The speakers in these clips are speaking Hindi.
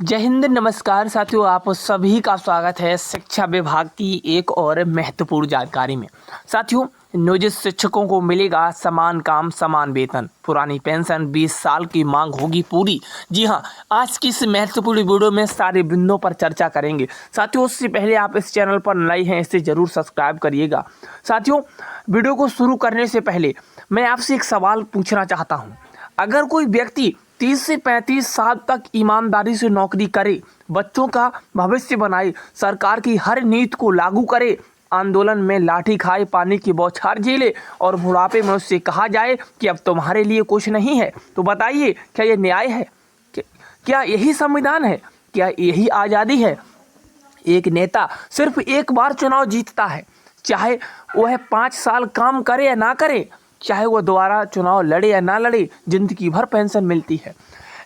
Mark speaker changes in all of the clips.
Speaker 1: जय हिंद, नमस्कार साथियों। आप सभी का स्वागत है शिक्षा विभाग की एक और महत्वपूर्ण जानकारी में। साथियों, नियोजित शिक्षकों को मिलेगा समान काम समान वेतन, पुरानी पेंशन 20 साल की मांग होगी पूरी। जी हां, आज की इस महत्वपूर्ण वीडियो में सारे बिंदुओं पर चर्चा करेंगे। साथियों, उससे पहले आप इस चैनल पर नए हैं, इसे जरूर सब्सक्राइब करिएगा। साथियों, वीडियो को शुरू करने से पहले मैं आपसे एक सवाल पूछना चाहता हूँ। अगर कोई व्यक्ति 30 से 35 साल तक ईमानदारी से नौकरी करे, बच्चों का भविष्य बनाए, सरकार की हर नीति को लागू करे, आंदोलन में लाठी खाए, पानी की बौछार झेले और बुढ़ापे में उससे कहा जाए कि अब तुम्हारे लिए कुछ नहीं है, तो बताइए क्या यह न्याय है? क्या यही संविधान है? क्या यही आज़ादी है? एक नेता सिर्फ एक बार चुनाव जीतता है, चाहे वह 5 साल काम करे या ना करे, चाहे वो दोबारा चुनाव लड़े या ना लड़े, जिंदगी भर पेंशन मिलती है।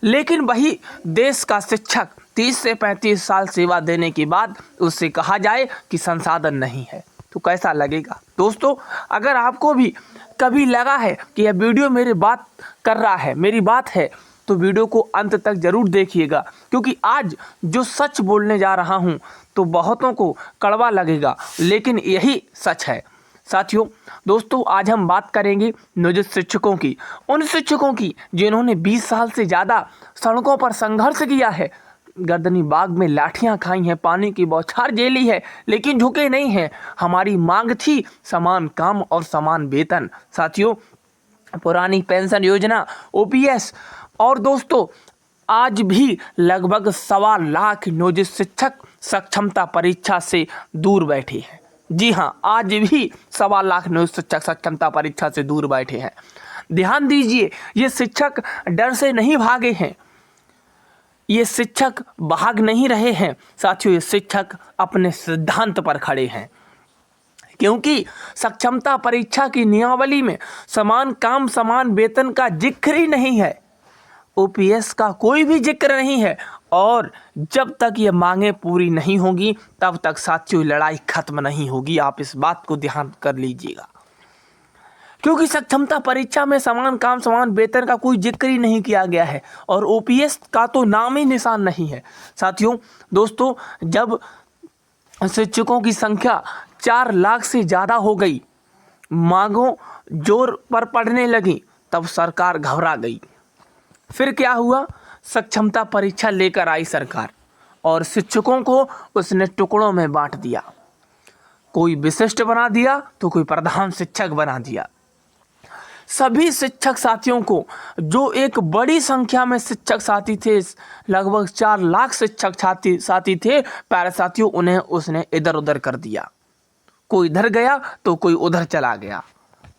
Speaker 1: लेकिन वही देश का शिक्षक 30 से 35 साल सेवा देने के बाद उससे कहा जाए कि संसाधन नहीं है, तो कैसा लगेगा? दोस्तों, अगर आपको भी कभी लगा है कि यह वीडियो मेरी बात कर रहा है, मेरी बात है, तो वीडियो को अंत तक जरूर देखिएगा, क्योंकि आज जो सच बोलने जा रहा हूँ तो बहुतों को कड़वा लगेगा, लेकिन यही सच है। साथियों, दोस्तों, आज हम बात करेंगे नियोजित शिक्षकों की, उन शिक्षकों की जिन्होंने 20 साल से ज़्यादा सड़कों पर संघर्ष किया है, गर्दनी बाग में लाठियां खाई हैं, पानी की बौछार झेली है, लेकिन झुके नहीं हैं। हमारी मांग थी समान काम और समान वेतन। साथियों, पुरानी पेंशन योजना, ओपीएस, और दोस्तों आज भी लगभग 1.25 लाख नियोजित शिक्षक सक्षमता परीक्षा से दूर बैठे हैं। जी हां, आज भी 1.25 लाख नियोजित शिक्षक सक्षमता परीक्षा से दूर बैठे हैं। ध्यान दीजिए, ये शिक्षक डर से नहीं भागे हैं, ये शिक्षक भाग नहीं रहे हैं। साथियों, ये शिक्षक अपने सिद्धांत पर खड़े हैं, क्योंकि सक्षमता परीक्षा की नियमावली में समान काम समान वेतन का जिक्र ही नहीं है, ओपीएस का कोई भी जिक्र नहीं है। और जब तक ये मांगे पूरी नहीं होंगी तब तक साथियों लड़ाई खत्म नहीं होगी। आप इस बात को ध्यान कर लीजिएगा, क्योंकि सक्षमता परीक्षा में समान काम समान वेतन का कोई जिक्र ही नहीं किया गया है और ओपीएस का तो नाम ही निशान नहीं है। साथियों, दोस्तों, जब शिक्षकों की संख्या 4 लाख से ज़्यादा हो गई, मांगों जोर पर पड़ने लगी, तब सरकार घबरा गई। फिर क्या हुआ? सक्षमता परीक्षा लेकर आई सरकार और शिक्षकों को उसने टुकड़ों में बांट दिया। कोई विशिष्ट बना दिया तो कोई प्रधान शिक्षक बना दिया। सभी शिक्षक साथियों को, जो एक बड़ी संख्या में शिक्षक साथी थे, लगभग 4 लाख शिक्षक साथी थे प्यारे साथियों, उन्हें उसने इधर उधर कर दिया। कोई इधर गया तो कोई उधर चला गया।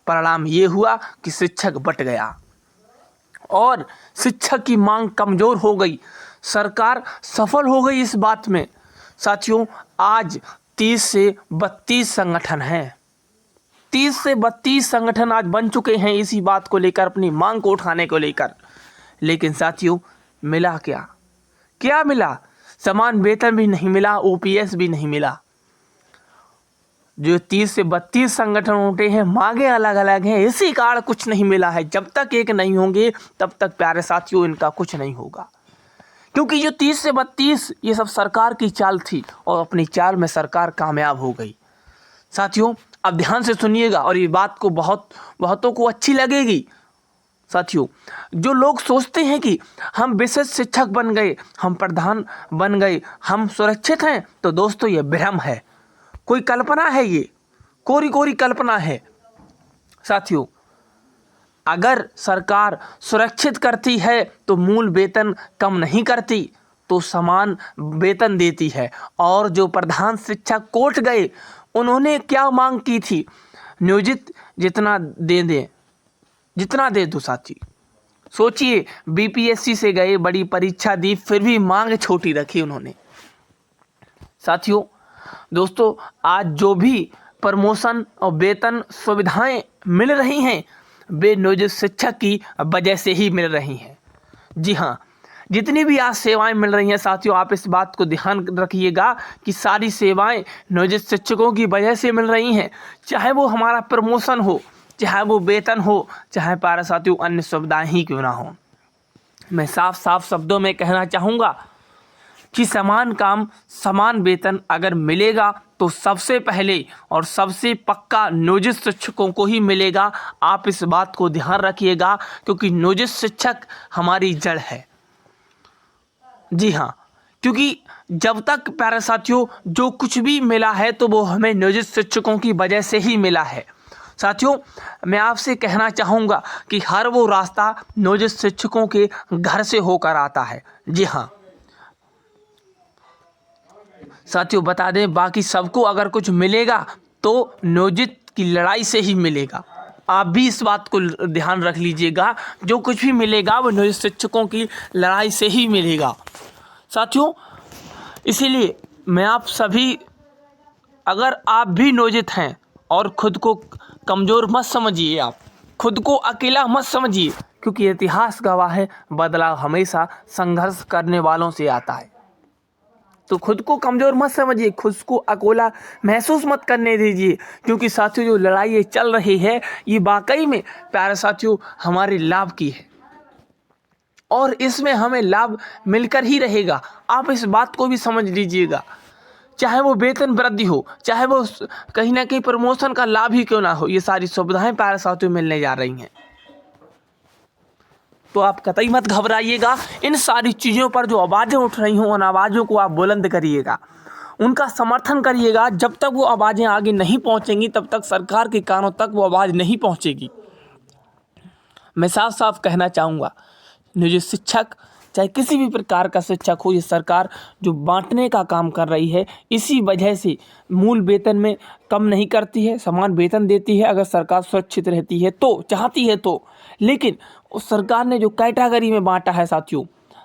Speaker 1: परिणाम ये हुआ कि शिक्षक बट गया और शिक्षक की मांग कमजोर हो गई। सरकार सफल हो गई इस बात में। साथियों, आज 30 से 32 संगठन हैं, 30 से 32 संगठन आज बन चुके हैं इसी बात को लेकर, अपनी मांग को उठाने को लेकर। लेकिन साथियों, मिला क्या? क्या मिला? समान वेतन भी नहीं मिला, ओपीएस भी नहीं मिला। जो 30 से 32 संगठन उठे हैं, मांगे अलग अलग हैं, इसी कारण कुछ नहीं मिला है। जब तक एक नहीं होंगे तब तक प्यारे साथियों इनका कुछ नहीं होगा, क्योंकि जो 30 से 32 ये सब सरकार की चाल थी और अपनी चाल में सरकार कामयाब हो गई। साथियों, अब ध्यान से सुनिएगा और ये बात को बहुतों को अच्छी लगेगी। साथियों, जो लोग सोचते हैं कि हम विशेष शिक्षक बन गए, हम प्रधान बन गए, हम सुरक्षित हैं, तो दोस्तों ये भ्रम है, कोई कल्पना है, ये कोरी कल्पना है। साथियों, अगर सरकार सुरक्षित करती है तो मूल वेतन कम नहीं करती, तो समान वेतन देती है। और जो प्रधान शिक्षक कोर्ट गए, उन्होंने क्या मांग की थी? नियोजित जितना दे दो। साथी सोचिए, बीपीएससी से गए, बड़ी परीक्षा दी, फिर भी मांग छोटी रखी उन्होंने। साथियों, दोस्तों, आज जो भी प्रमोशन और वेतन सुविधाएं मिल रही हैं, वे नियोजित शिक्षक की वजह से ही मिल रही हैं। जी हाँ, जितनी भी आज सेवाएं मिल रही हैं साथियों, आप इस बात को ध्यान रखिएगा कि सारी सेवाएं नियोजित शिक्षकों की वजह से मिल रही हैं। चाहे वो हमारा प्रमोशन हो, चाहे वो वेतन हो, चाहे प्यारे साथियों अन्य सुविधाएं ही क्यों ना हो। मैं साफ शब्दों में कहना चाहूँगा कि समान काम समान वेतन अगर मिलेगा तो सबसे पहले और सबसे पक्का नियोजित शिक्षकों को ही मिलेगा। आप इस बात को ध्यान रखिएगा, क्योंकि नियोजित शिक्षक हमारी जड़ है। जी हाँ, क्योंकि जब तक प्यारे साथियों जो कुछ भी मिला है तो वो हमें नियोजित शिक्षकों की वजह से ही मिला है। साथियों, मैं आपसे कहना चाहूँगा कि हर वो रास्ता नियोजित शिक्षकों के घर से होकर आता है। जी हाँ साथियों, बता दें बाकी सबको अगर कुछ मिलेगा तो नियोजित की लड़ाई से ही मिलेगा। आप भी इस बात को ध्यान रख लीजिएगा, जो कुछ भी मिलेगा वो नियोजित शिक्षकों की लड़ाई से ही मिलेगा। साथियों, इसीलिए मैं आप सभी, अगर आप भी नियोजित हैं और खुद को कमज़ोर मत समझिए, आप खुद को अकेला मत समझिए, क्योंकि इतिहास गवाह है बदलाव हमेशा संघर्ष करने वालों से आता है। तो खुद को कमज़ोर मत समझिए, खुद को अकेला महसूस मत करने दीजिए, क्योंकि साथियों जो लड़ाई ये चल रही है ये वाकई में प्यारे साथियों हमारे लाभ की है और इसमें हमें लाभ मिलकर ही रहेगा। आप इस बात को भी समझ लीजिएगा, चाहे वो वेतन वृद्धि हो, चाहे वो कहीं ना कहीं प्रमोशन का लाभ ही क्यों ना हो, ये सारी सुविधाएं प्यारे साथियों मिलने जा रही हैं। तो आप कतई मत घबराइएगा। इन सारी चीज़ों पर जो आवाज़ें उठ रही हों उन आवाज़ों को आप बुलंद करिएगा, उनका समर्थन करिएगा। जब तक वो आवाज़ें आगे नहीं पहुंचेंगी तब तक सरकार के कानों तक वो आवाज़ नहीं पहुंचेगी। मैं साफ साफ कहना चाहूँगा, नियोजित शिक्षक चाहे किसी भी प्रकार का शिक्षक हो, ये सरकार जो बांटने का काम कर रही है इसी वजह से मूल वेतन में कम नहीं करती है, समान वेतन देती है। अगर सरकार सुरक्षित रहती है तो, चाहती है तो, लेकिन उस सरकार ने जो कैटेगरी में बांटा है साथियों,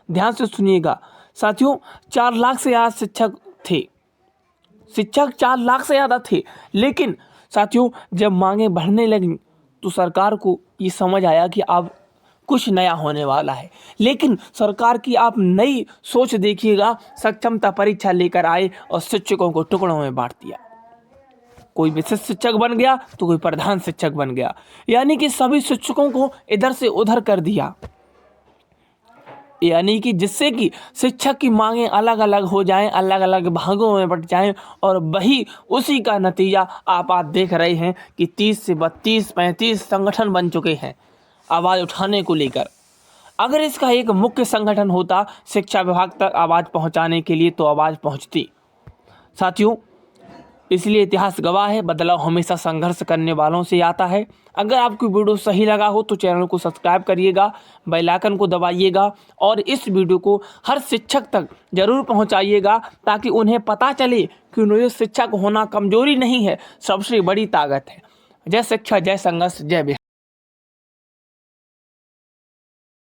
Speaker 1: ध्यान से सुनिएगा साथियों, 4 लाख से ज़्यादा शिक्षक थे, शिक्षक 4 लाख से ज़्यादा थे। लेकिन साथियों जब मांगे बढ़ने लगी तो सरकार को ये समझ आया कि अब कुछ नया होने वाला है। लेकिन सरकार की आप नई सोच देखिएगा, सक्षमता परीक्षा लेकर आए और शिक्षकों को टुकड़ों में बांट दिया। कोई विशिष्ट शिक्षक बन गया तो कोई प्रधान शिक्षक बन गया, यानी कि सभी शिक्षकों को इधर से उधर कर दिया, यानी कि जिससे कि शिक्षक की मांगें अलग अलग हो जाएं, अलग अलग भागों में बट जाएं, और वही उसी का नतीजा आप देख रहे हैं कि 30 से 32 35 संगठन बन चुके हैं आवाज़ उठाने को लेकर। अगर इसका एक मुख्य संगठन होता शिक्षा विभाग तक आवाज़ पहुंचाने के लिए तो आवाज़ पहुंचती। साथियों, इसलिए इतिहास गवाह है बदलाव हमेशा संघर्ष करने वालों से आता है। अगर आपको वीडियो सही लगा हो तो चैनल को सब्सक्राइब करिएगा, बेल आइकन को दबाइएगा और इस वीडियो को हर शिक्षक तक जरूर पहुंचाइएगा, ताकि उन्हें पता चले कि नियोजित शिक्षक होना कमजोरी नहीं है, सबसे बड़ी ताकत है। जय शिक्षा, जय संघर्ष, जय बिहार।